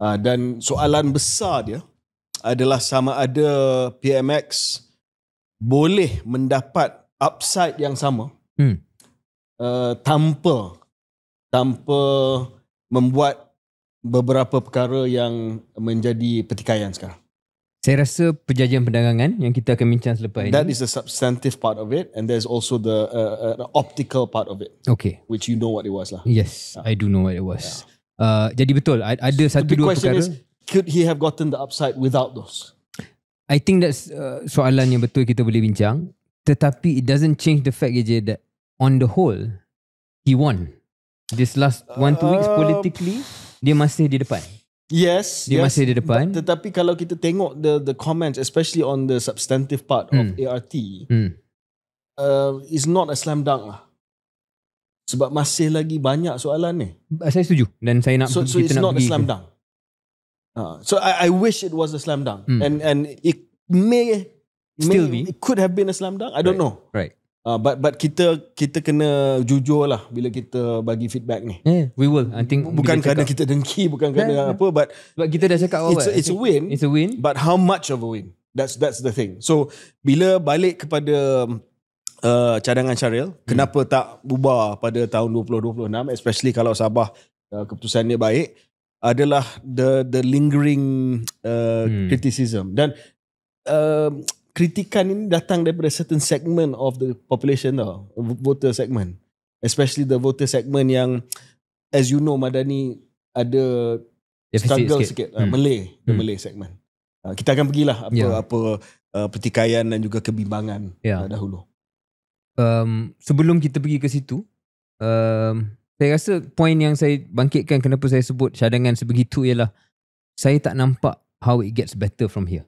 Dan soalan besar dia adalah sama ada PMX boleh mendapat upside yang sama tanpa membuat beberapa perkara yang menjadi pertikaian sekarang. Saya rasa perjanjian perdagangan yang kita akan bincang selepas ini. That is the substantive part of it, and there's also the optical part of it. Okay. Which you know what it was lah. Yes, I do know what it was. Jadi betul, ada satu dua perkara. Is, could he have gotten the upside without those? I think that's soalan yang betul kita boleh bincang. Tetapi it doesn't change the fact je that on the whole, he won. This last 1-2 weeks politically, dia masih di depan. Yes, dia masih di depan. Tetapi kalau kita tengok the comments, especially on the substantive part of ART, is not a slam dunk lah. Sebab masih lagi banyak soalan ni. Saya setuju. Dan saya nak so it's not a slam dunk. So I wish it was a slam dunk, and it may still be. It could have been a slam dunk. I don't know. Right. But kita kena jujur lah bila kita bagi feedback ni. We will. I think bukan kerana kita dengki, bukan kerana apa, but kita dah cakap awal. It's a win. It's a win. But how much of a win? That's the thing. So bila balik kepada cadangan Syaril, kenapa tak bubar pada tahun 2026, especially kalau Sabah keputusan dia baik, adalah the lingering criticism. Dan kritikan ini datang daripada certain segment of the population tau, voter segment, especially the voter segment yang, as you know, Madani ada struggle sikit. The Malay segment. Kita akan pergilah apa pertikaian dan juga kebimbangan dahulu. Sebelum kita pergi ke situ, saya rasa poin yang saya bangkitkan kenapa saya sebut cadangan sebegitu ialah saya tak nampak how it gets better from here.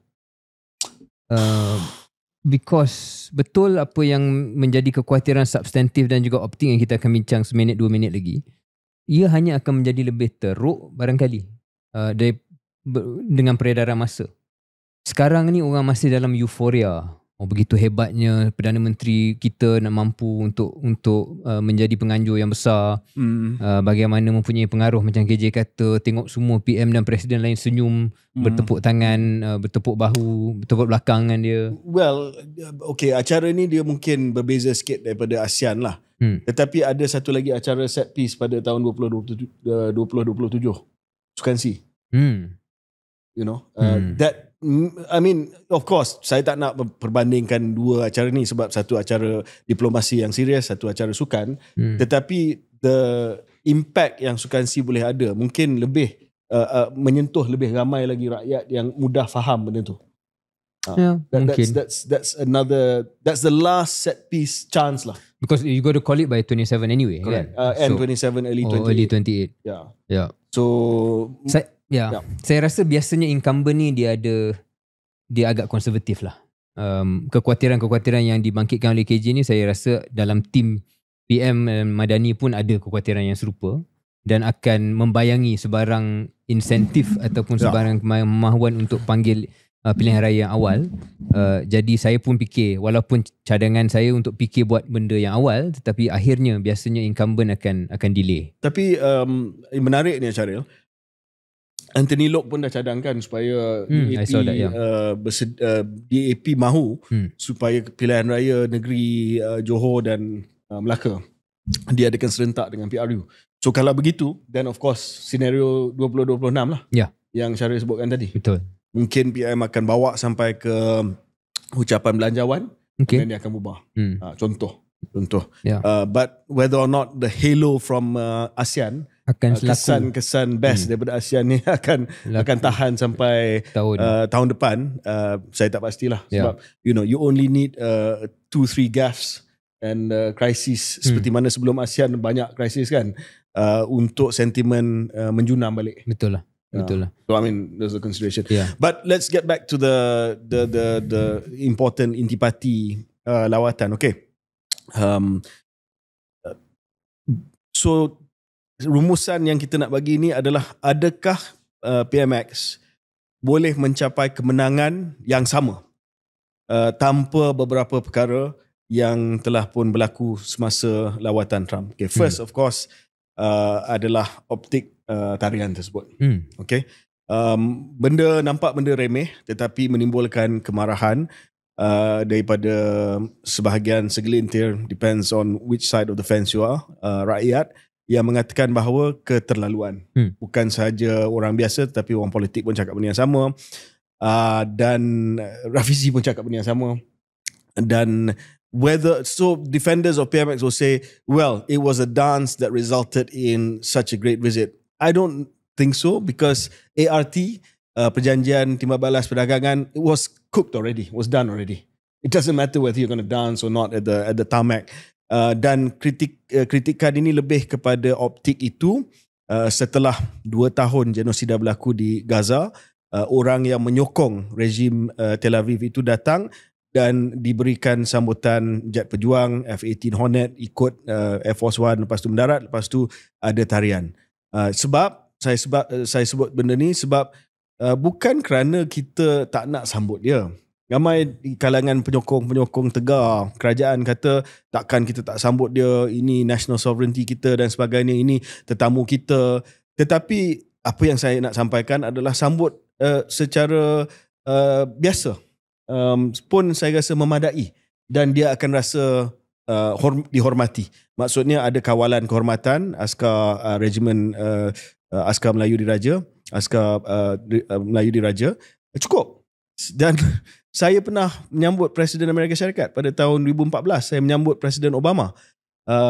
Because betul apa yang menjadi kekhawatiran substantif dan juga optik yang kita akan bincang seminit 2 minit lagi, ia hanya akan menjadi lebih teruk barangkali dengan peredaran masa. Sekarang ni orang masih dalam euforia. Begitu hebatnya Perdana Menteri kita nak mampu untuk menjadi penganjur yang besar. Bagaimana mempunyai pengaruh macam KJ kata, tengok semua PM dan Presiden lain senyum, bertepuk tangan, bertepuk bahu, bertepuk belakang dengan dia. Well, okay, acara ni dia mungkin berbeza sikit daripada ASEAN lah. Tetapi ada satu lagi acara set piece pada tahun 2027, Sukan C. You know, that, I mean, of course, saya tak nak perbandingkan dua acara ni sebab satu acara diplomasi yang serius, satu acara sukan. Tetapi the impact yang Sukan C boleh ada mungkin lebih menyentuh lebih ramai lagi rakyat yang mudah faham benda tu. That's the last set piece chance lah. Because you got to call it by 27 anyway. Correct. Kan? And 27, early 28. Early 28. Yeah. So saya rasa biasanya incumbent ni dia agak konservatif lah. Kekhawatiran yang dibangkitkan oleh KJ ni, saya rasa dalam tim PM Madani pun ada kekhawatiran yang serupa dan akan membayangi sebarang insentif ataupun sebarang kemahuan untuk panggil pilihan raya yang awal. Jadi saya pun fikir, walaupun cadangan saya untuk fikir buat benda yang awal, tetapi akhirnya biasanya incumbent akan delay. Tapi menarik ni Syaril, Anthony Loke pun dah cadangkan supaya DAP mahu supaya pilihan raya negeri Johor dan Melaka diadakan serentak dengan PRU. So kalau begitu, then of course senario 2026 lah yang Syaril sebutkan tadi. Betul. Mungkin PM akan bawa sampai ke ucapan belanjawan, dan dia akan bubar. Contoh. But whether or not the halo from ASEAN akan kesan best daripada ASEAN ni akan tahan sampai tahun depan, saya tak pastilah. Sebab you only need 2-3 gaffes and krisis seperti mana sebelum ASEAN banyak krisis kan, untuk sentimen menjunam balik. Betul lah. So I mean, there's a consideration. But let's get back to the important intipati lawatan. Okay. So rumusan yang kita nak bagi ni adalah, adakah PMX boleh mencapai kemenangan yang sama tanpa beberapa perkara yang telah pun berlaku semasa lawatan Trump. Okay, first of course adalah optik tarian tersebut. Okay, Benda nampak benda remeh tetapi menimbulkan kemarahan daripada sebahagian segelintir, depends on which side of the fence you are, rakyat yang mengatakan bahawa keterlaluan. Bukan sahaja orang biasa tetapi orang politik pun cakap benda yang sama, dan Rafizi pun cakap benda yang sama. Dan defenders of PMX will say, well, it was a dance that resulted in such a great visit. I don't think so, because ART, perjanjian timbal balas perdagangan, it was cooked already, was done already. It doesn't matter whether you're going to dance or not at the tarmac. Dan kritikan ini lebih kepada optik itu. Setelah 2 tahun genosida berlaku di Gaza, orang yang menyokong rejim Tel Aviv itu datang dan diberikan sambutan jet pejuang F-18 Hornet, ikut Air Force One, lepas tu mendarat, lepas tu ada tarian. Sebab saya sebut benda ni sebab bukan kerana kita tak nak sambut dia. Ramai di kalangan penyokong tegar kerajaan kata takkan kita tak sambut dia, ini national sovereignty kita dan sebagainya, ini tetamu kita. Tetapi apa yang saya nak sampaikan adalah sambut secara biasa pun saya rasa memadai, dan dia akan rasa dihormati. Maksudnya ada kawalan kehormatan askar regimen askar Melayu Diraja, askar Melayu Diraja cukup. Dan saya pernah menyambut Presiden Amerika Syarikat pada tahun 2014. Saya menyambut Presiden Obama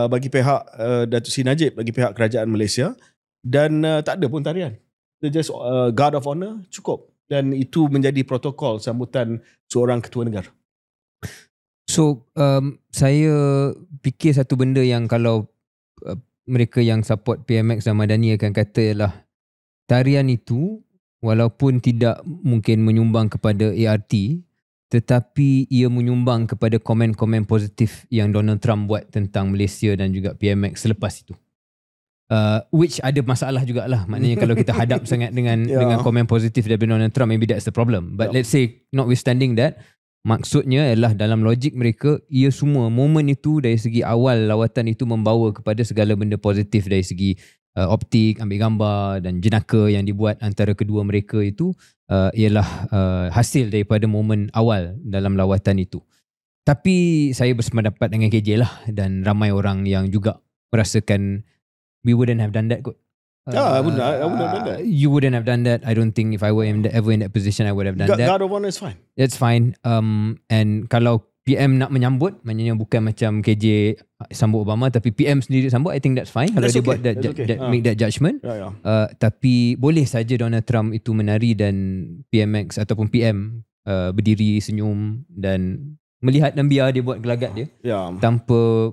bagi pihak Datuk Seri Najib, bagi pihak kerajaan Malaysia, dan tak ada pun tarian. Just guard of honor cukup, dan itu menjadi protokol sambutan seorang ketua negara. So saya fikir satu benda yang kalau mereka yang support PMX dan Madani akan kata ialah tarian itu walaupun tidak mungkin menyumbang kepada ART, tetapi ia menyumbang kepada komen-komen positif yang Donald Trump buat tentang Malaysia dan juga PMX selepas itu. Which ada masalah jugalah. Maknanya kalau kita hadap sangat dengan komen positif daripada Donald Trump, maybe that's the problem. But let's say notwithstanding that, maksudnya ialah dalam logik mereka, ia semua momen itu dari segi awal lawatan itu membawa kepada segala benda positif dari segi optik, ambil gambar dan jenaka yang dibuat antara kedua mereka itu ialah hasil daripada momen awal dalam lawatan itu. Tapi saya bersependapat dengan KJ lah, dan ramai orang yang juga merasakan we wouldn't have done that kot. I wouldn't have done that. You wouldn't have done that. I don't think if I were ever in that position I would have done that. Guard of honor is fine. It's fine. And kalau PM nak menyambut, maknanya bukan macam KJ sambut Obama, tapi PM sendiri sambut, I think that's fine. Kalau dia buat that make that judgment. Tapi boleh saja Donald Trump itu menari dan PMX ataupun PM berdiri senyum dan melihat dan biar dia buat gelagat dia tanpa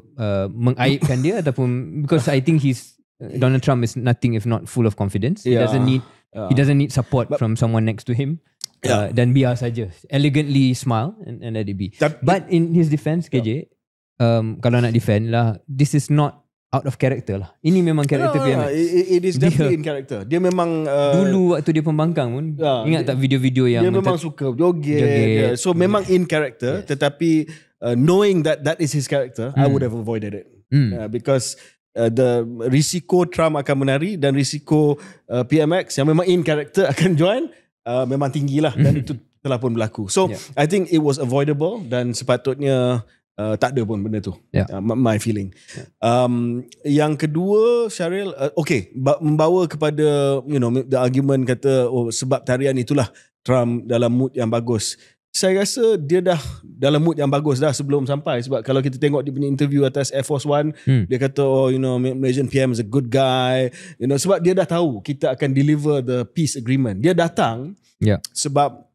mengaibkan dia ataupun, because I think Donald Trump is nothing if not full of confidence. He doesn't need support from someone next to him. Dan biar saja, elegantly smile and let it be. But in his defense, KJ, kalau nak defend lah, this is not out of character lah. Ini memang karakter PMX. It is definitely in character. Dia memang dulu waktu dia pembangkang pun, ingat tak video-video yang dia memang suka joget. So memang in character, tetapi knowing that is his character, I would have avoided it. Because the risiko Trump akan menari dan risiko PMX yang memang in character akan join memang tinggilah, dan itu telah pun berlaku. So I think it was avoidable dan sepatutnya tak ada pun benda tu. My feeling. Yang kedua, Syaril, membawa kepada the argument kata sebab tarian itulah Trump dalam mood yang bagus. Saya rasa dia dah dalam mood yang bagus dah sebelum sampai. Sebab kalau kita tengok dia punya interview atas Air Force One, dia kata Malaysian PM is a good guy. Sebab dia dah tahu kita akan deliver the peace agreement. Dia datang sebab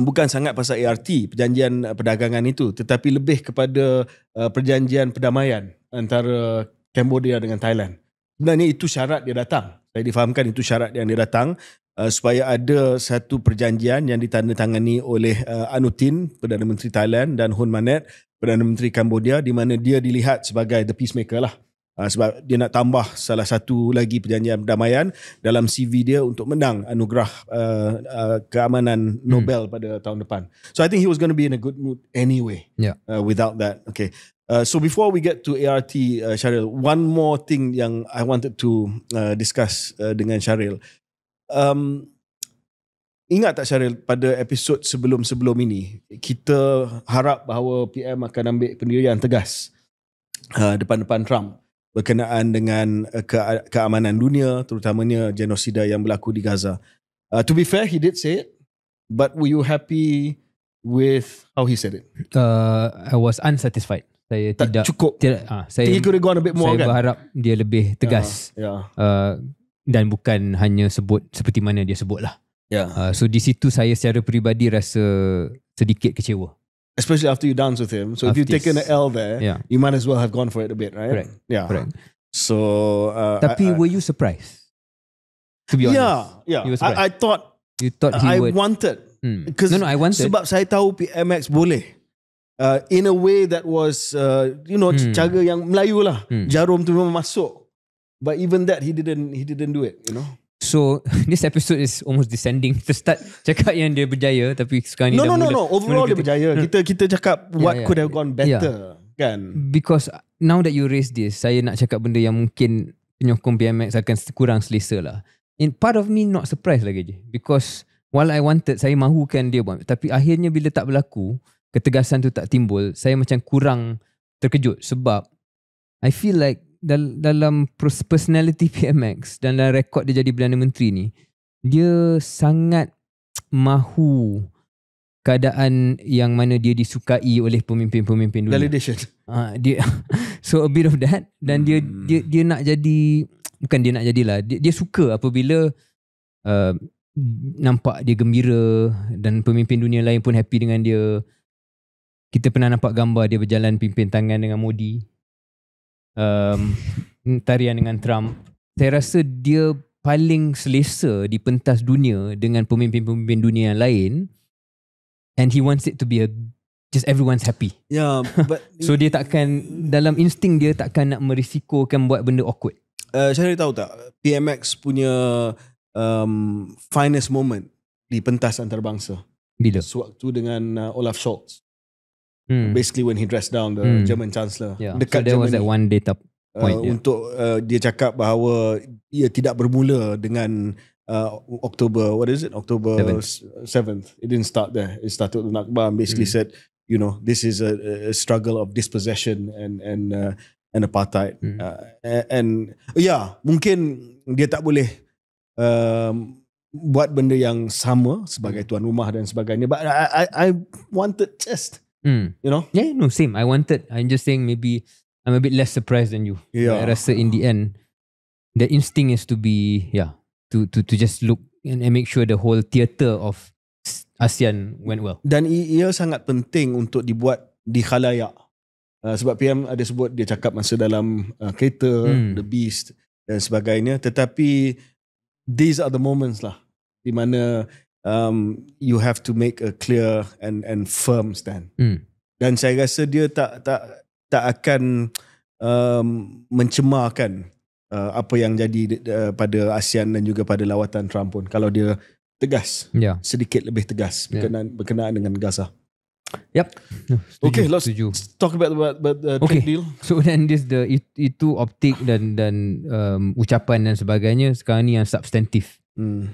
bukan sangat pasal ART, perjanjian perdagangan itu, tetapi lebih kepada perjanjian perdamaian antara Cambodia dengan Thailand. Sebenarnya itu syarat dia datang. Saya difahamkan itu syarat yang dia datang, supaya ada satu perjanjian yang ditandatangani oleh Anutin, Perdana Menteri Thailand, dan Hun Manet, Perdana Menteri Cambodia, di mana dia dilihat sebagai the peacemaker lah. Sebab dia nak tambah salah satu lagi perjanjian perdamaian dalam CV dia untuk menang anugerah keamanan Nobel pada tahun depan. So I think he was going to be in a good mood anyway without that. Okay. So before we get to ART, Syaril, one more thing yang I wanted to discuss dengan Syaril. ingat tak Syaril, pada episod sebelum-sebelum ini, kita harap bahawa PM akan ambil pendirian tegas depan-depan Trump berkenaan dengan keamanan dunia, terutamanya genosida yang berlaku di Gaza. To be fair, he did say it, but were you happy with how he said it? I was unsatisfied. Saya Tak tidak cukup. saya He could have gone a bit more, saya kan? berharap dia lebih tegas. Dan bukan hanya sebut seperti mana dia sebut lah. So di situ saya secara peribadi rasa sedikit kecewa. Especially after you dance with him. So if you've taken an L there, you might as well have gone for it a bit, right? Correct. Correct. So Tapi were you surprised? To be honest. Yeah. You were surprised. I thought You thought he I would wanted. Because No, I wanted. sebab saya tahu PMX boleh. In a way that was cara yang Melayu lah. Jarum tu memang masuk. But even that he didn't do it, you know. So this episode is almost descending. Kita start cakap yang dia berjaya, tapi sekarang ni dah mula. No. Overall dia berjaya. Kita cakap what could have gone better, kan? Because now that you raise this, saya nak cakap benda yang mungkin penyokong BMX akan kurang selesa lah. In part of me not surprised lagi je. Because while I wanted, saya mahukan dia buat. Tapi akhirnya bila tak berlaku, ketegasan tu tak timbul, saya macam kurang terkejut. Sebab I feel like dalam personality PMX dan dalam rekod dia jadi Perdana Menteri ni, dia sangat mahu keadaan yang mana dia disukai oleh pemimpin-pemimpin dunia. Validation. Dia so a bit of that, dan dia nak jadi, bukan dia nak jadilah, dia suka apabila nampak dia gembira dan pemimpin dunia lain pun happy dengan dia. Kita pernah nampak gambar dia berjalan pimpin tangan dengan Modi, tarian dengan Trump. Saya rasa dia paling selesa di pentas dunia dengan pemimpin-pemimpin dunia yang lain, and he wants it to be just everyone's happy. Yeah, but so dia takkan, dalam insting dia takkan nak merisikokan buat benda awkward. Saya tahu tak, PMX punya finest moment di pentas antarabangsa bila? Sewaktu dengan Olaf Scholz. Basically when he dressed down the German Chancellor. Dekat so there Germany, was that one data point. Untuk dia cakap bahawa ia tidak bermula dengan October 7th. It didn't start there. It started with Nakba and basically said, this is a struggle of dispossession and apartheid. And mungkin dia tak boleh buat benda yang sama sebagai tuan rumah dan sebagainya. But I wanted just, Yeah, no, same. I'm just saying maybe I'm a bit less surprised than you. I rasa in the end, the instinct is to be, to just look and make sure the whole theatre of ASEAN went well. Dan ia sangat penting untuk dibuat di khalayak. Sebab PM ada sebut, dia cakap masa dalam kereta, The Beast dan sebagainya. Tetapi these are the moments lah di mana you have to make a clear and firm stand. Dan saya rasa dia tak akan mencemarkan apa yang jadi pada ASEAN dan juga pada lawatan Trump pun, kalau dia tegas, sedikit lebih tegas berkenaan dengan Gaza. Yep. Okay, let's talk about the trade deal. So then itu optik dan ucapan dan sebagainya. Sekarang ni yang substantif,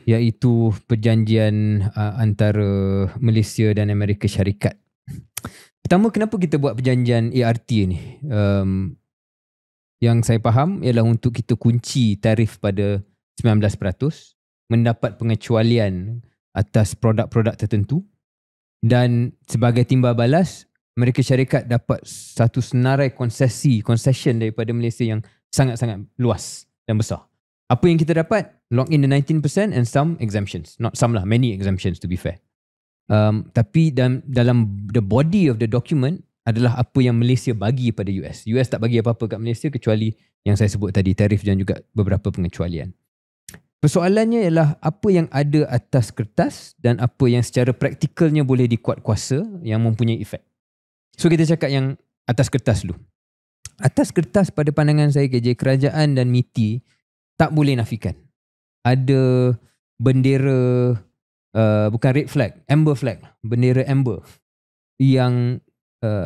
iaitu perjanjian antara Malaysia dan Amerika Syarikat. Pertama, kenapa kita buat perjanjian ART ni? Yang saya faham ialah untuk kita kunci tarif pada 19%, mendapat pengecualian atas produk-produk tertentu, dan sebagai timbal balas, Amerika Syarikat dapat satu senarai concession daripada Malaysia yang sangat-sangat luas dan besar. Apa yang kita dapat? Lock in the 19% and some exemptions. Not some lah, many exemptions to be fair. Tapi dalam the body of the document adalah apa yang Malaysia bagi pada US. US tak bagi apa-apa kat Malaysia kecuali yang saya sebut tadi, tarif dan juga beberapa pengecualian. Persoalannya ialah apa yang ada atas kertas dan apa yang secara praktikalnya boleh dikuat kuasa yang mempunyai efek. So kita cakap yang atas kertas dulu. Atas kertas pada pandangan saya KJ, kerajaan dan MITI tak boleh nafikan. Ada bendera, bukan red flag, amber flag, bendera amber yang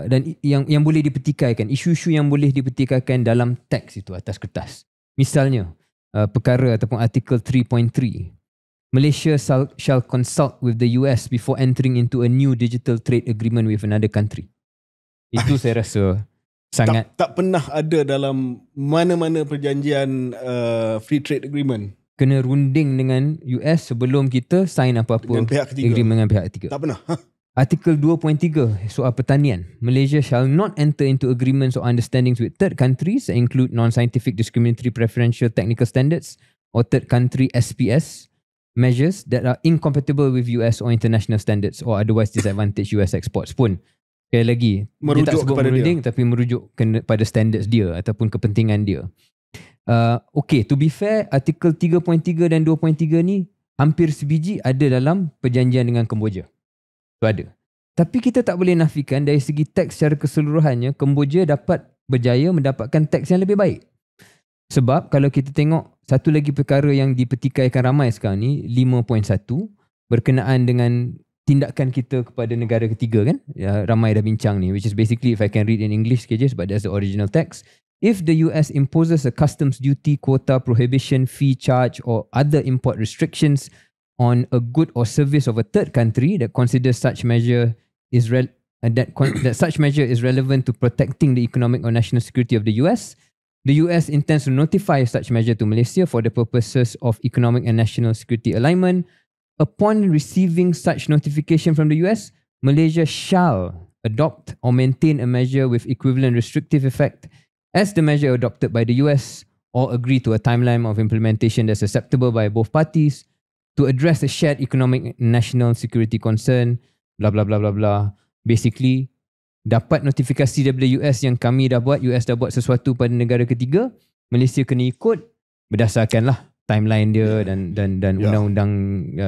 dan yang boleh dipetikaikan, isu-isu yang boleh dipetikaikan dalam teks itu atas kertas. Misalnya perkara ataupun artikel 3.3 Malaysia shall consult with the US before entering into a new digital trade agreement with another country. Itu saya rasa sangat tak pernah ada dalam mana-mana perjanjian free trade agreement. Kena runding dengan US sebelum kita sign apa-apa Dengan pihak ketiga. agreement dengan pihak ketiga. Tak pernah. Artikel 2.3 soal pertanian. Malaysia shall not enter into agreements or understandings with third countries that include non-scientific discriminatory preferential technical standards or third country SPS measures that are incompatible with US or international standards or otherwise disadvantage US exports pun. Sekali lagi, Merujuk dia tak sebut kepada merunding tapi merujuk pada standards dia ataupun kepentingan dia. Okay, to be fair, artikel 3.3 dan 2.3 ni hampir sebiji ada dalam perjanjian dengan Kemboja. Itu ada. Tapi kita tak boleh nafikan dari segi teks secara keseluruhannya, Kemboja dapat berjaya mendapatkan teks yang lebih baik. Sebab kalau kita tengok satu lagi perkara yang dipertikaikan ramai sekarang ni, 5.1, berkenaan dengan tindakan kita kepada negara ketiga kan, ya, ramai dah bincang ni, which is basically, if I can read in English sikit je sebab that's the original text. If the US imposes a customs duty, quota, prohibition, fee, charge or other import restrictions on a good or service of a third country that considers such measure is that such measure is relevant to protecting the economic or national security of the US intends to notify such measure to Malaysia for the purposes of economic and national security alignment. Upon receiving such notification from the US, Malaysia shall adopt or maintain a measure with equivalent restrictive effect as the measure adopted by the US or agree to a timeline of implementation that's acceptable by both parties to address a shared economic and national security concern, blah blah blah blah blah. Basically, dapat notifikasi daripada US yang kami dah buat, US dah buat sesuatu pada negara ketiga, Malaysia kena ikut berdasarkan lah timeline dia dan undang-undang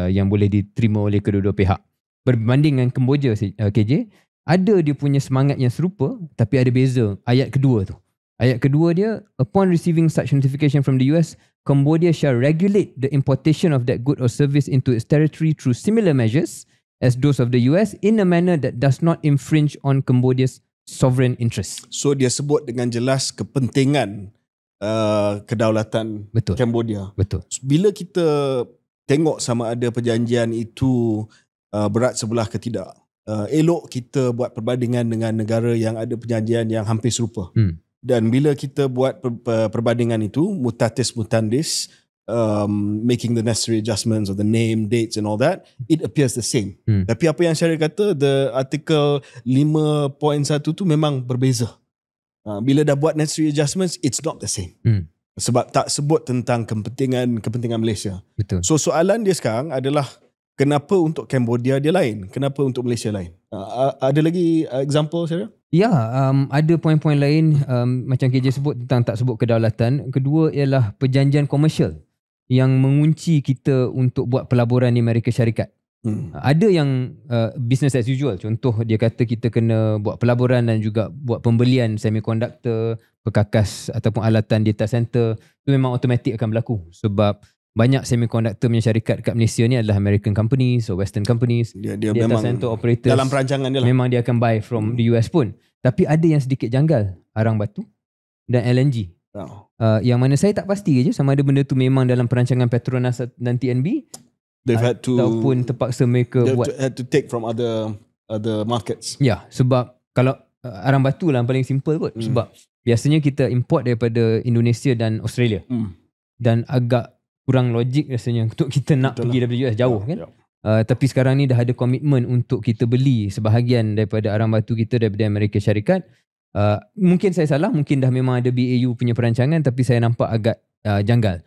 yang boleh diterima oleh kedua-dua pihak. Berbanding dengan Kemboja, KJ, ada dia punya semangat yang serupa tapi ada beza ayat kedua tu. Ayat kedua dia, upon receiving such notification from the US, Cambodia shall regulate the importation of that good or service into its territory through similar measures as those of the US in a manner that does not infringe on Cambodia's sovereign interests. So dia sebut dengan jelas kepentingan kedaulatan Betul. Cambodia. Betul. Bila kita tengok sama ada perjanjian itu berat sebelah ke tidak, elok kita buat perbandingan dengan negara yang ada perjanjian yang hampir serupa. Dan bila kita buat perbandingan itu, mutatis mutandis, making the necessary adjustments of the name, dates and all that, it appears the same. Tapi apa yang Syaril kata, the article 5.1 tu memang berbeza. Bila dah buat necessary adjustments, it's not the same. Sebab tak sebut tentang kepentingan Malaysia. Betul. So soalan dia sekarang adalah, kenapa untuk Cambodia dia lain? Kenapa untuk Malaysia lain? Ada lagi example, Syaril? Ya, ada poin-poin lain macam KJ sebut tentang tak sebut kedaulatan. Kedua ialah perjanjian komersial yang mengunci kita untuk buat pelaburan di Amerika Syarikat. Ada yang business as usual. Contoh dia kata kita kena buat pelaburan dan juga buat pembelian semikonduktor, perkakas ataupun alatan data center. Itu memang automatik akan berlaku sebab banyak semikonduktor punya syarikat kat Malaysia ni adalah American companies or Western companies. Dia data memang center operators dalam perancangan dia lah. memang dia akan buy from the US pun. Tapi ada yang sedikit janggal, arang batu dan LNG. Yang mana saya tak pasti je sama ada benda tu memang dalam perancangan Petronas dan TNB ataupun terpaksa mereka had to take from other markets. Ya, sebab kalau arang batu lah paling simple kot. Sebab biasanya kita import daripada Indonesia dan Australia. Dan agak kurang logik rasanya untuk kita nak pergi daripada US jauh kan. Tapi sekarang ni dah ada komitmen untuk kita beli sebahagian daripada arang batu kita daripada Amerika Syarikat. Mungkin saya salah, mungkin dah memang ada BAU punya perancangan tapi saya nampak agak janggal.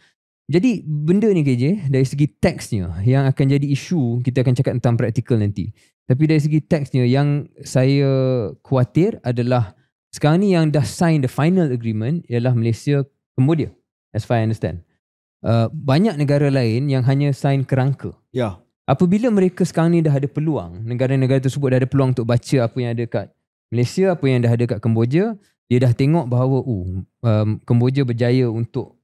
Jadi benda ni KJ, dari segi teksnya yang akan jadi isu, kita akan cakap tentang praktikal nanti. Tapi dari segi teksnya yang saya khawatir adalah sekarang ni yang dah sign the final agreement ialah Malaysia, Cambodia, as far as I understand. Banyak negara lain yang hanya sign kerangka. Ya. Apabila mereka sekarang ni dah ada peluang, negara-negara tersebut dah ada peluang untuk baca apa yang ada kat Malaysia, apa yang dah ada kat Kemboja, dia dah tengok bahawa Kemboja berjaya untuk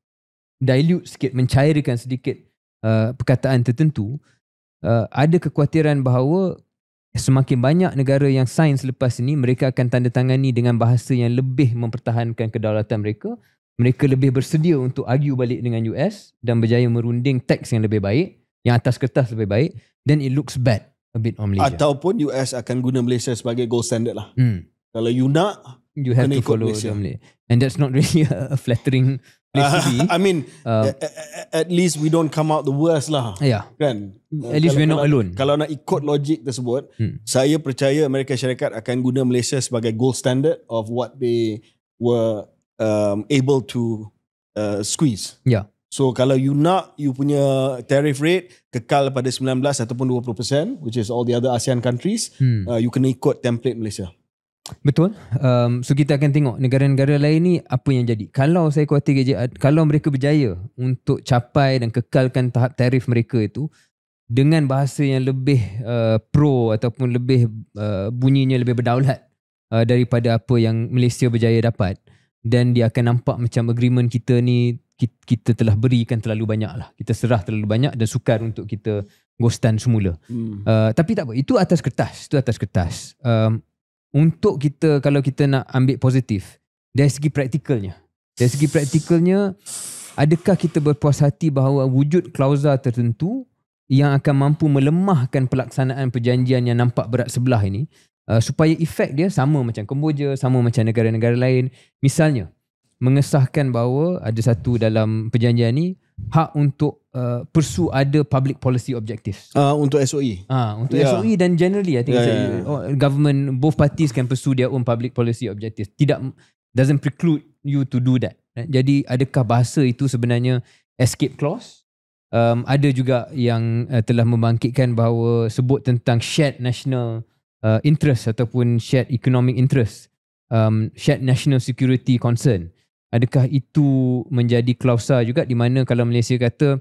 dilute sikit, mencairkan sedikit perkataan tertentu. Ada kekhawatiran bahawa semakin banyak negara yang sign selepas ini, mereka akan tanda tangani dengan bahasa yang lebih mempertahankan kedaulatan mereka. Mereka lebih bersedia untuk argue balik dengan US dan berjaya merunding teks yang lebih baik. yang atas kertas lebih baik, then it looks bad a bit on Malaysia. Ataupun US akan guna Malaysia sebagai gold standard lah. Kalau you nak, you have to follow Malaysia. And that's not really a flattering place to be. I mean, at least we don't come out the worst lah. Yeah. Kan? At least we're not alone. Kalau nak ikut logik tersebut, saya percaya Amerika Syarikat akan guna Malaysia sebagai gold standard of what they were able to squeeze. Yeah. So kalau you nak you punya tariff rate kekal pada 19 ataupun 20%, which is all the other ASEAN countries, you kena ikut template Malaysia. Betul. So kita akan tengok negara-negara lain ni apa yang jadi. Kalau saya khawatir kalau mereka berjaya untuk capai dan kekalkan tahap tarif mereka itu dengan bahasa yang lebih pro ataupun lebih bunyinya lebih berdaulat daripada apa yang Malaysia berjaya dapat, dan dia akan nampak macam agreement kita ni kita telah berikan terlalu banyak lah. Kita serah terlalu banyak dan sukar untuk kita ghostan semula. Tapi tak apa. Itu atas kertas. Untuk kita, kalau kita nak ambil positif, dari segi praktikalnya, adakah kita berpuas hati bahawa wujud klausa tertentu yang akan mampu melemahkan pelaksanaan perjanjian yang nampak berat sebelah ini, supaya efek dia sama macam Kemboja, sama macam negara-negara lain. Misalnya, mengesahkan bahawa ada satu dalam perjanjian ni hak untuk pursue ada public policy objectives. Untuk SOE. Untuk SOE dan generally I think government, both parties can pursue their own public policy objectives. Doesn't preclude you to do that. Jadi adakah bahasa itu sebenarnya escape clause? Ada juga yang telah membangkitkan bahawa sebut tentang shared national interest ataupun shared economic interest, shared national security concern. Adakah itu menjadi klausa juga, di mana kalau Malaysia kata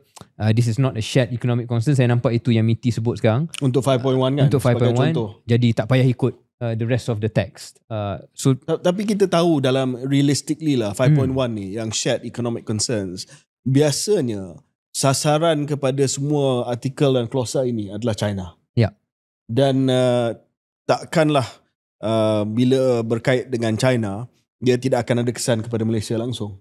this is not a shared economic concern, saya nampak itu yang MITI sebut sekarang untuk 5.1 kan, untuk 5.1, jadi tak payah ikut the rest of the text. Tapi kita tahu dalam realistically lah 5.1 ni yang shared economic concerns, biasanya sasaran kepada semua artikel dan klausa ini adalah China. Dan takkanlah bila berkait dengan China dia tidak akan ada kesan kepada Malaysia langsung.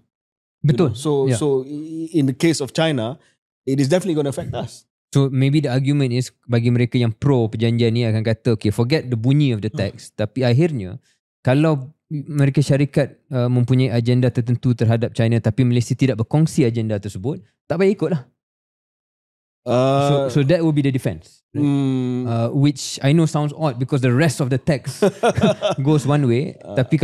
Betul. So in the case of China, it is definitely going to affect us. So maybe the argument is, bagi mereka yang pro perjanjian ni akan kata, okay, forget the bunyi of the text. Tapi akhirnya kalau Amerika Syarikat mempunyai agenda tertentu terhadap China tapi Malaysia tidak berkongsi agenda tersebut, tak payah ikut lah. So that will be the defense. Which I know sounds odd because the rest of the text goes one way. Tapi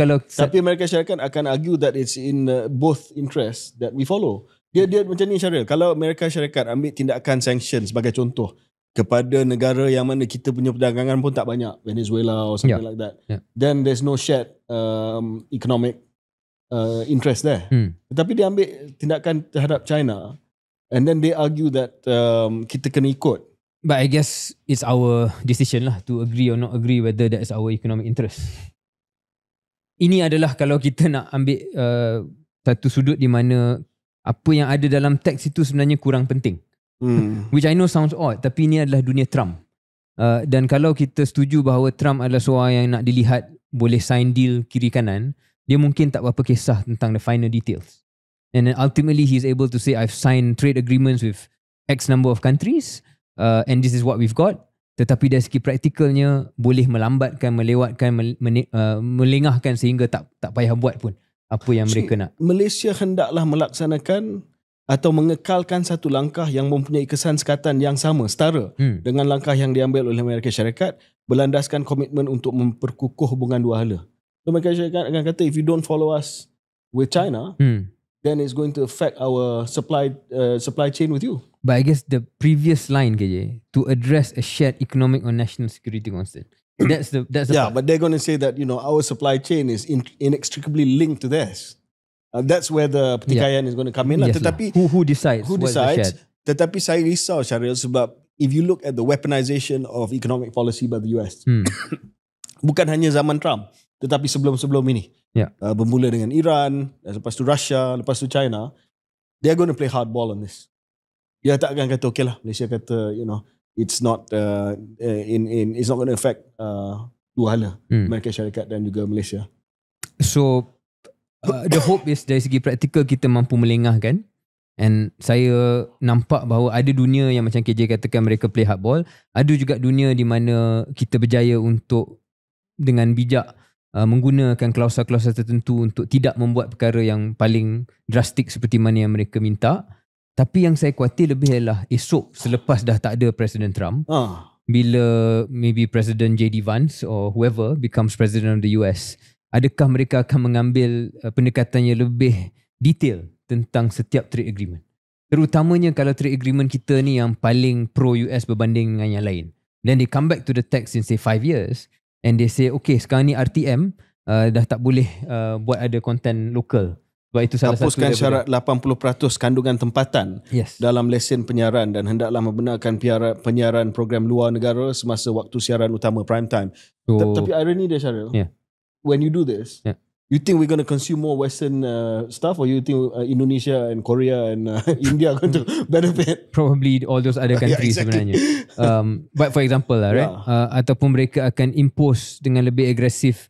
Amerika Syarikat akan argue that it's in both interests that we follow. Dia macam ni Syaril. Kalau Amerika Syarikat ambil tindakan sanction sebagai contoh kepada negara yang mana kita punya perdagangan pun tak banyak, Venezuela or something like that, then there's no shared economic interest there. Tetapi dia ambil tindakan terhadap China, and then they argue that kita kena ikut. But I guess it's our decision lah to agree or not agree whether that is our economic interest. Ini adalah kalau kita nak ambil satu sudut di mana apa yang ada dalam teks itu sebenarnya kurang penting. Which I know sounds odd, tapi ini adalah dunia Trump. Dan kalau kita setuju bahawa Trump adalah seorang yang nak dilihat boleh sign deal kiri kanan, dia mungkin tak berapa kisah tentang the final details. And then ultimately he's able to say, I've signed trade agreements with X number of countries, and this is what we've got. Tetapi dari segi praktikalnya boleh melambatkan, melewatkan, melengahkan sehingga tak payah buat pun apa yang mereka nak. Malaysia hendaklah melaksanakan atau mengekalkan satu langkah yang mempunyai kesan sekatan yang sama, setara dengan langkah yang diambil oleh Amerika Syarikat, berlandaskan komitmen untuk memperkukuh hubungan dua hala. So Amerika Syarikat akan kata, if you don't follow us with China, then it's going to affect our supply chain with you. But I guess the previous line, KJ, to address a shared economic or national security concern, that's the yeah, part. but they're going to say that, you know, our supply chain is inextricably linked to theirs. That's where the pertikaian is going to come in. Yes, tetapi who decides? Who decides? Tetapi saya risau, Syaril, sebab if you look at the weaponization of economic policy by the US, bukan hanya zaman Trump, tetapi sebelum-sebelum ini, bermula dengan Iran, lepas tu Russia, lepas tu China, they're going to play hardball on this. Dia tak akan kata, okay lah, Malaysia kata, you know, it's not it's not going to affect dua hala, Amerika Syarikat dan juga Malaysia. So the hope is dari segi praktikal kita mampu melengahkan, And saya nampak bahawa ada dunia yang macam KJ katakan mereka play hardball. Ada juga dunia di mana kita berjaya untuk dengan bijak menggunakan klausa-klausa tertentu untuk tidak membuat perkara yang paling drastik seperti mana yang mereka minta. Tapi yang saya khawatir lebih ialah esok selepas dah tak ada Presiden Trump, bila maybe Presiden JD Vance or whoever becomes President of the US, adakah mereka akan mengambil pendekatan yang lebih detail tentang setiap trade agreement, terutamanya kalau trade agreement kita ni yang paling pro-US berbanding dengan yang lain. Then they come back to the text in say 5 years and they say okay, sekarang ni RTM dah tak boleh buat ada content lokal. Sebab itu salah hapuskan satu syarat 80% kandungan tempatan dalam lesen penyiaran dan hendaklah membenarkan penyiaran program luar negara semasa waktu siaran utama prime time. Tapi irony dia, Syaril, when you do this, you think we're going to consume more Western stuff, or you think Indonesia and Korea and India are going to benefit? Probably all those other countries sebenarnya. But for example lah, right? Ataupun mereka akan impose dengan lebih agresif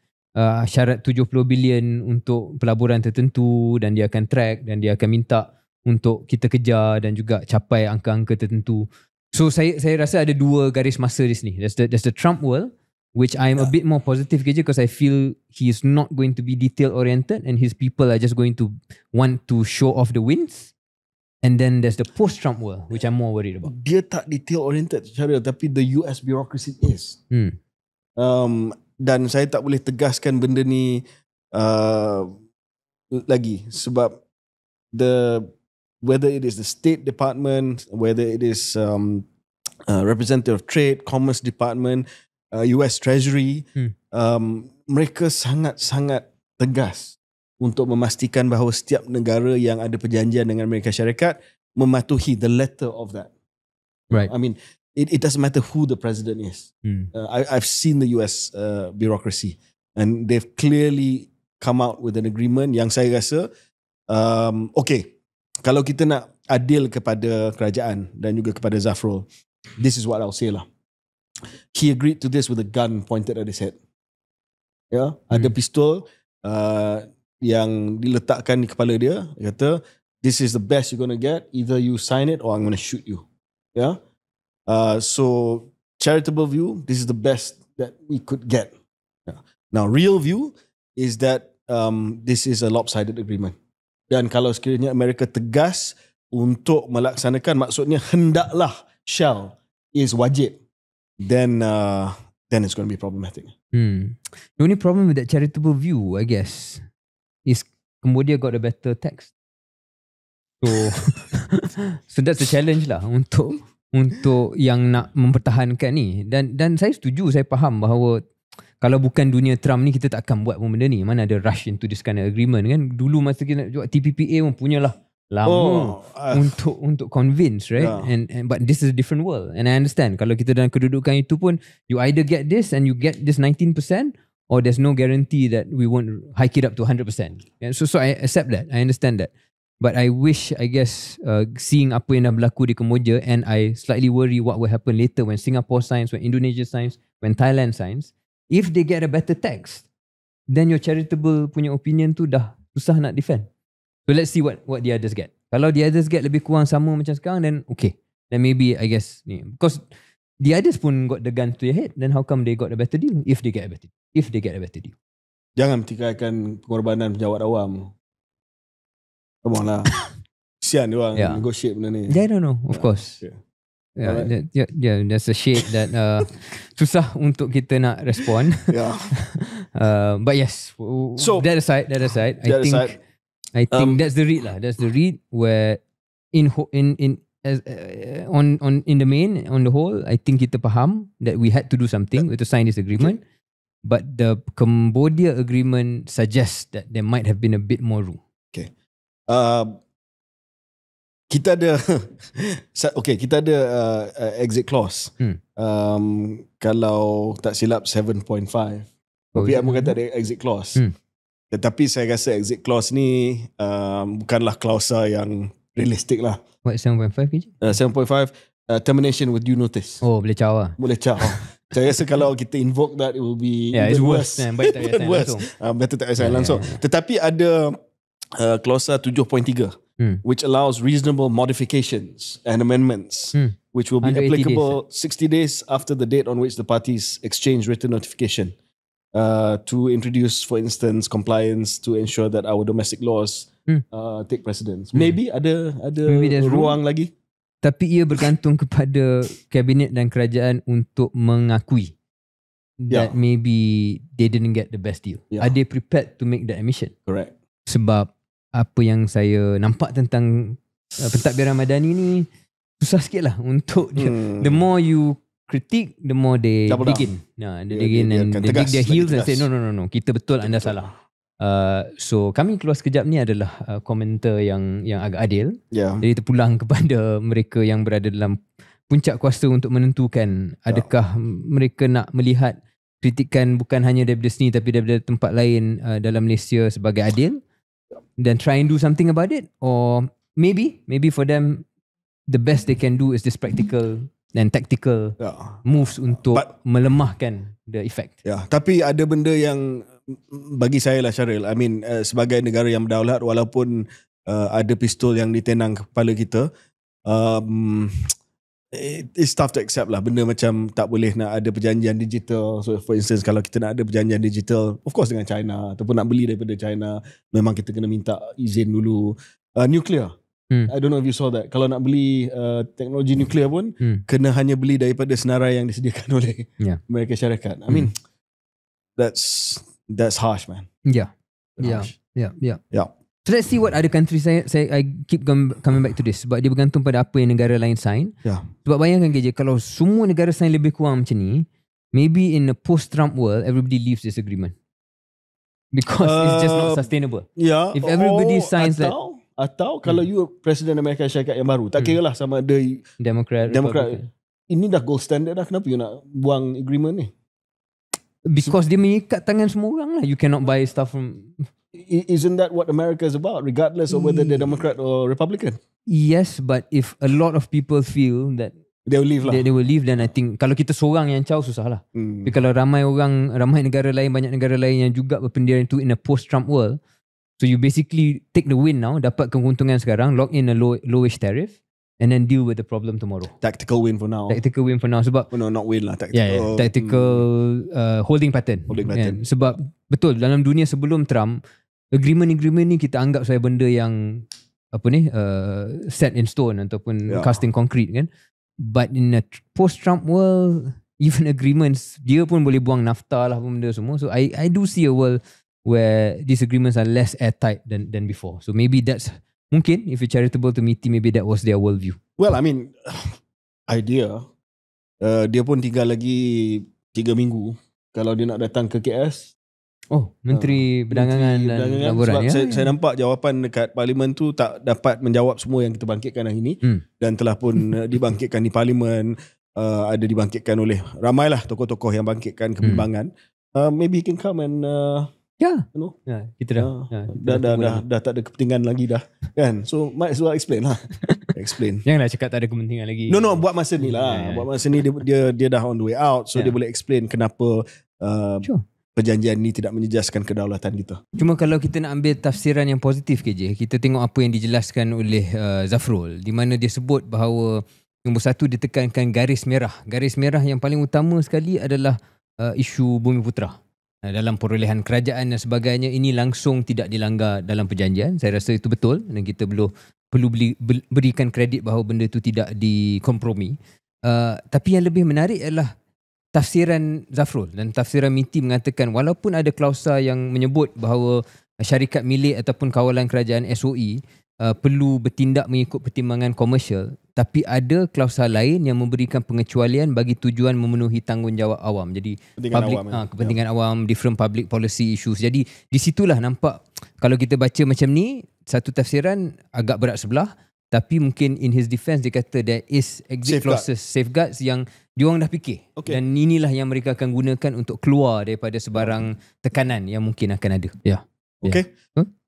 syarat 70 bilion untuk pelaburan tertentu, dan dia akan track dan dia akan minta untuk kita kejar dan juga capai angka-angka tertentu. So saya rasa ada dua garis masa di sini. There's the Trump world, which I'm a bit more positive kerja because I feel he is not going to be detail oriented and his people are just going to want to show off the wins. And then there's the post-Trump world, which I'm more worried about. Dia tak detail oriented, Syaril, tapi the US bureaucracy is. Dan saya tak boleh tegaskan benda ni lagi sebab whether it is the State Department, whether it is Representative of Trade, Commerce Department, US Treasury, mereka sangat-sangat tegas untuk memastikan bahawa setiap negara yang ada perjanjian dengan Amerika Syarikat mematuhi the letter of that. Right. I mean, it doesn't matter who the president is. I've seen the US bureaucracy and they've clearly come out with an agreement yang saya rasa okay, kalau kita nak adil kepada kerajaan dan juga kepada Zafrul, this is what I'll say lah. He agreed to this with a gun pointed at his head. Ada pistol yang diletakkan di kepala dia. Dia kata, this is the best you're going to get. Either you sign it or I'm going to shoot you. So charitable view, this is the best that we could get. Now real view is that this is a lopsided agreement. Dan kalau sekiranya Amerika tegas untuk melaksanakan, maksudnya hendaklah, shall is wajib, then it's going to be problematic. The only problem with that charitable view, I guess, is Cambodia got a better text. So that's the challenge lah untuk yang nak mempertahankan ni. Dan saya setuju, saya faham bahawa kalau bukan dunia Trump ni, kita tak akan buat pun benda ni. Mana ada rush into this kind of agreement kan. Dulu masa kita nak buat TPPA pun punyalah lama untuk convince, right? But this is a different world, and I understand kalau kita dalam kedudukan itu pun, you either get this and you get this 19%, or there's no guarantee that we won't hike it up to 100%. So I accept that, I understand that, but I wish, I guess, seeing apa yang dah berlaku di Cambodia, and I slightly worry what will happen later when Singapore signs, when Indonesia signs, when Thailand signs. If they get a better text, then your charitable punya opinion tu dah susah nak defend. So let's see what the others get. Kalau the others get lebih kurang sama macam sekarang, then okay. Then maybe, I guess, because the others pun got the gun to your head, then how come they got a better deal? If they get a better deal. Jangan pertikaikan pengorbanan pejabat awam. Come on lah. Kesian dia orang negotiate benda ni. Yeah, I don't know, of course. There's a shade that susah untuk kita nak respond. But yes, so that aside, I think that's the read lah. That's the read where in the main, on the whole, I think kita faham that we had to do something to sign this agreement. But the Cambodia agreement suggests that there might have been a bit more room. Okay. Kita ada kita ada exit clause. Kalau tak silap 7.5. Tapi aku kata ada exit clause. Tetapi saya rasa exit clause ni bukanlah klausa yang realistik lah. What, 7.5 ke? 7.5 termination with due notice. Oh, boleh caw lah. Boleh caw. Saya rasa kalau kita invoke that, it will be it's worse. Baik tak payah sign langsung. Better tak payah sign langsung. Tetapi ada klausa 7.3 which allows reasonable modifications and amendments, which will be 180 applicable 60 days after the date on which the parties exchange written notification, to introduce, for instance, compliance to ensure that our domestic laws take precedence. Maybe ada ruang lagi. Tapi ia bergantung kepada kabinet dan kerajaan untuk mengakui that maybe they didn't get the best deal. Are they prepared to make that admission? Correct. Sebab apa yang saya nampak tentang pentadbiran madani ni susah sikit lah untuk the more you critique, the more they dig in. They dig in and they dig their heels and say no, kita betul, anda salah. So kami keluar sekejap ni adalah komentar yang agak adil. Jadi terpulang kepada mereka yang berada dalam puncak kuasa untuk menentukan adakah mereka nak melihat kritikan bukan hanya daripada sini tapi daripada tempat lain dalam Malaysia sebagai adil, then try and do something about it, or maybe for them the best they can do is this practical and tactical moves untuk melemahkan the effect. Tapi ada benda yang bagi saya lah, Syaril, I mean sebagai negara yang berdaulat, walaupun ada pistol yang ditenang kepala kita, it's tough to accept lah. Benda macam tak boleh nak ada perjanjian digital. So for instance, kalau kita nak ada perjanjian digital, of course dengan China, ataupun nak beli daripada China, memang kita kena minta izin dulu. Nuclear, I don't know if you saw that. Kalau nak beli teknologi nuklear pun kena hanya beli daripada senarai yang disediakan oleh Amerika Syarikat. I mean, that's harsh, man. Yeah. So let's see what other countries. I keep coming back to this sebab dia bergantung pada apa yang negara lain sign. Sebab bayangkan je, kalau semua negara sign lebih kurang macam ni, maybe in a post-Trump world everybody leaves this agreement because it's just not sustainable. If everybody signs atau kalau you Presiden Amerika Syarikat yang baru, tak kira lah sama ada Democrat, ini dah gold standard dah, kenapa you nak buang agreement ni? Because dia mengikat tangan semua orang lah. You cannot buy stuff from... Isn't that what America is about, regardless of whether they're Democrat or Republican? Yes, but if a lot of people feel that they will leave lah. They will leave, then I think kalau kita seorang yang caw, susah lah. Tapi kalau ramai negara lain, banyak negara lain yang juga berpendirian itu in a post-Trump world, so you basically take the win now, dapat keuntungan sekarang, lock in a lowish tariff, and then deal with the problem tomorrow. Tactical win for now. Sebab not win lah, tactical. Tactical holding pattern. Sebab betul, dalam dunia sebelum Trump, agreement ni kita anggap sebagai benda yang set in stone ataupun cast in concrete kan. But in a post-Trump world, even agreements, dia pun boleh buang NAFTA lah benda semua. So I do see a world where these agreements are less airtight than before. So maybe that's mungkin, if you're charitable to MITI, maybe that was their worldview. Well, I mean, idea, dia pun tinggal lagi 3 minggu kalau dia nak datang ke KS. Menteri Perdagangan dan Laburan. Saya nampak jawapan dekat Parlimen tu tak dapat menjawab semua yang kita bangkitkan hari ini, dan telah pun dibangkitkan di Parlimen, ada dibangkitkan oleh ramailah tokoh-tokoh yang bangkitkan kebimbangan. Maybe he can come and kita dah tak ada kepentingan lagi dah kan, so might as well explain lah. Janganlah cakap tak ada kepentingan lagi. No, buat masa ni lah. Buat masa ni dia dah on the way out, so dia boleh explain kenapa perjanjian ni tidak menjejaskan kedaulatan kita. Cuma kalau kita nak ambil tafsiran yang positif kita tengok apa yang dijelaskan oleh Zafrul, di mana dia sebut bahawa nombor 1, dia tekankan garis merah. Garis merah yang paling utama sekali adalah isu Bumiputera. Dalam perolehan kerajaan dan sebagainya, ini langsung tidak dilanggar dalam perjanjian. Saya rasa itu betul dan kita perlu berikan kredit bahawa benda itu tidak dikompromi. Tapi yang lebih menarik adalah tafsiran Zafrul dan tafsiran MITI mengatakan walaupun ada klausa yang menyebut bahawa syarikat milik ataupun kawalan kerajaan SOE perlu bertindak mengikut pertimbangan komersial, tapi ada klausa lain yang memberikan pengecualian bagi tujuan memenuhi tanggungjawab awam. Jadi kepentingan awam, different public policy issues. Jadi di situlah nampak kalau kita baca macam ni, satu tafsiran agak berat sebelah, tapi mungkin in his defense dia kata there is exit clauses, safeguards yang diorang dah fikir. Dan inilah yang mereka akan gunakan untuk keluar daripada sebarang tekanan yang mungkin akan ada.